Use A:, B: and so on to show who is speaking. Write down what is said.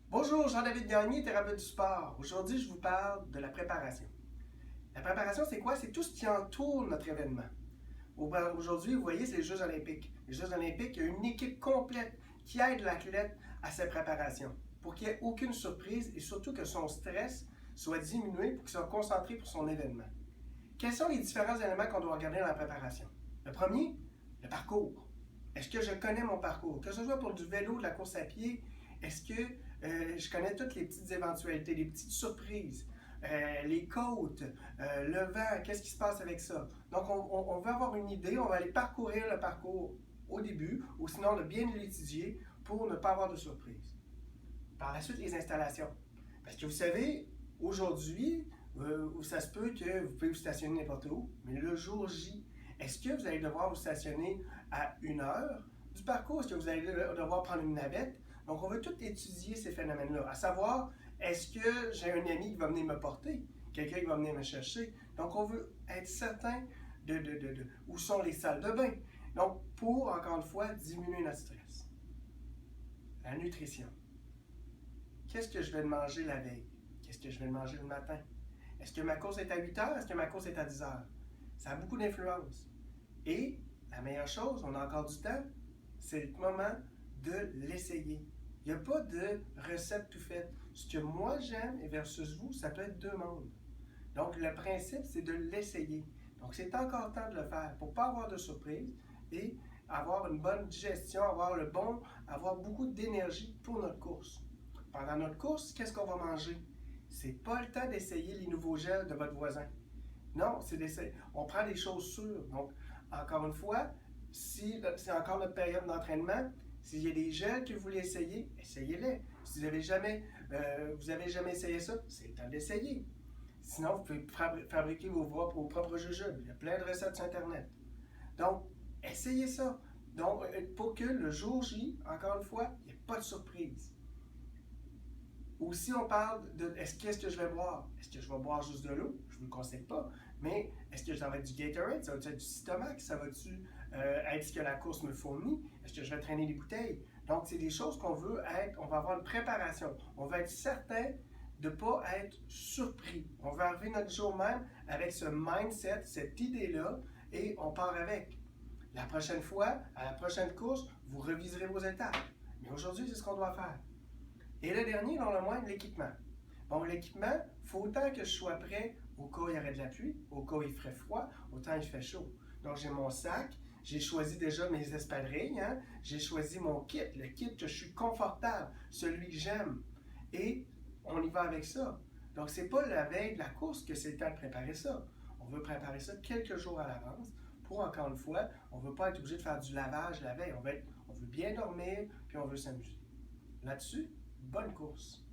A: Bonjour, Jean-David Gagné, thérapeute du sport. Aujourd'hui, je vous parle de la préparation. La préparation, c'est quoi? C'est tout ce qui entoure notre événement. Aujourd'hui, vous voyez, c'est les Jeux olympiques. Les Jeux olympiques, il y a une équipe complète qui aide l'athlète à sa préparation pour qu'il n'y ait aucune surprise et surtout que son stress soit diminué pour qu'il soit concentré pour son événement. Quels sont les différents éléments qu'on doit regarder dans la préparation? Le premier, le parcours. Est-ce que je connais mon parcours? Que ce soit pour du vélo, de la course à pied, est-ce que je connais toutes les petites éventualités, les petites surprises, les côtes, le vent, qu'est-ce qui se passe avec ça? Donc, on veut avoir une idée, on va aller parcourir le parcours au début, ou sinon de bien l'étudier pour ne pas avoir de surprise. Par la suite, les installations. Parce que vous savez, aujourd'hui, ça se peut que vous pouvez vous stationner n'importe où, mais le jour J, est-ce que vous allez devoir vous stationner à 1 heure du parcours? Est-ce que vous allez devoir prendre une navette? Donc, on veut tout étudier ces phénomènes-là, à savoir, est-ce que j'ai un ami qui va venir me porter? Quelqu'un qui va venir me chercher? Donc, on veut être certain de où sont les salles de bain. Donc, pour, encore une fois, diminuer notre stress. La nutrition. Qu'est-ce que je vais manger la veille? Qu'est-ce que je vais manger le matin? Est-ce que ma course est à 8 heures? Est-ce que ma course est à 10 heures? Ça a beaucoup d'influence. Et la meilleure chose, on a encore du temps, c'est le moment de l'essayer. Il n'y a pas de recette tout faite. Ce que moi j'aime et versus vous, ça peut être deux mondes. Donc le principe, c'est de l'essayer. Donc c'est encore temps de le faire pour ne pas avoir de surprise et avoir une bonne digestion, avoir beaucoup d'énergie pour notre course. Pendant notre course, qu'est-ce qu'on va manger? C'est pas le temps d'essayer les nouveaux gels de votre voisin. Non, c'est d'essayer. On prend des choses sûres. Donc, encore une fois, si c'est encore notre période d'entraînement, s'il y a des gels que vous voulez essayer, essayez-les. Si vous avez jamais essayé ça, c'est le temps d'essayer. Sinon, vous pouvez fabriquer vos propres jujubes. Il y a plein de recettes sur Internet. Donc, essayez ça. Donc, pour que le jour J, encore une fois, il n'y ait pas de surprise. Aussi, on parle de qu'est-ce que je vais boire? Est-ce que je vais boire juste de l'eau? Je ne vous le conseille pas. Mais est-ce que ça va être du Gatorade? Ça va être du Stomach? Ça va-tu être ce que la course me fournit? Est-ce que je vais traîner des bouteilles? Donc, c'est des choses qu'on veut être, on va avoir une préparation. On va être certain de ne pas être surpris. On va arriver notre jour même avec ce mindset, cette idée-là, et on part avec. La prochaine fois, à la prochaine course, vous reviserez vos étapes. Mais aujourd'hui, c'est ce qu'on doit faire. Et le dernier, non le moindre, l'équipement. Bon, l'équipement, il faut autant que je sois prêt au cas où il y aurait de la pluie, au cas où il ferait froid, autant il fait chaud. Donc, j'ai mon sac, j'ai choisi déjà mes espadrilles, j'ai choisi mon kit, le kit que je suis confortable, celui que j'aime. Et on y va avec ça. Donc, c'est pas la veille de la course que c'est le temps de préparer ça. On veut préparer ça quelques jours à l'avance pour, encore une fois, on ne veut pas être obligé de faire du lavage la veille. On veut bien dormir, puis on veut s'amuser. Là-dessus, bonne course!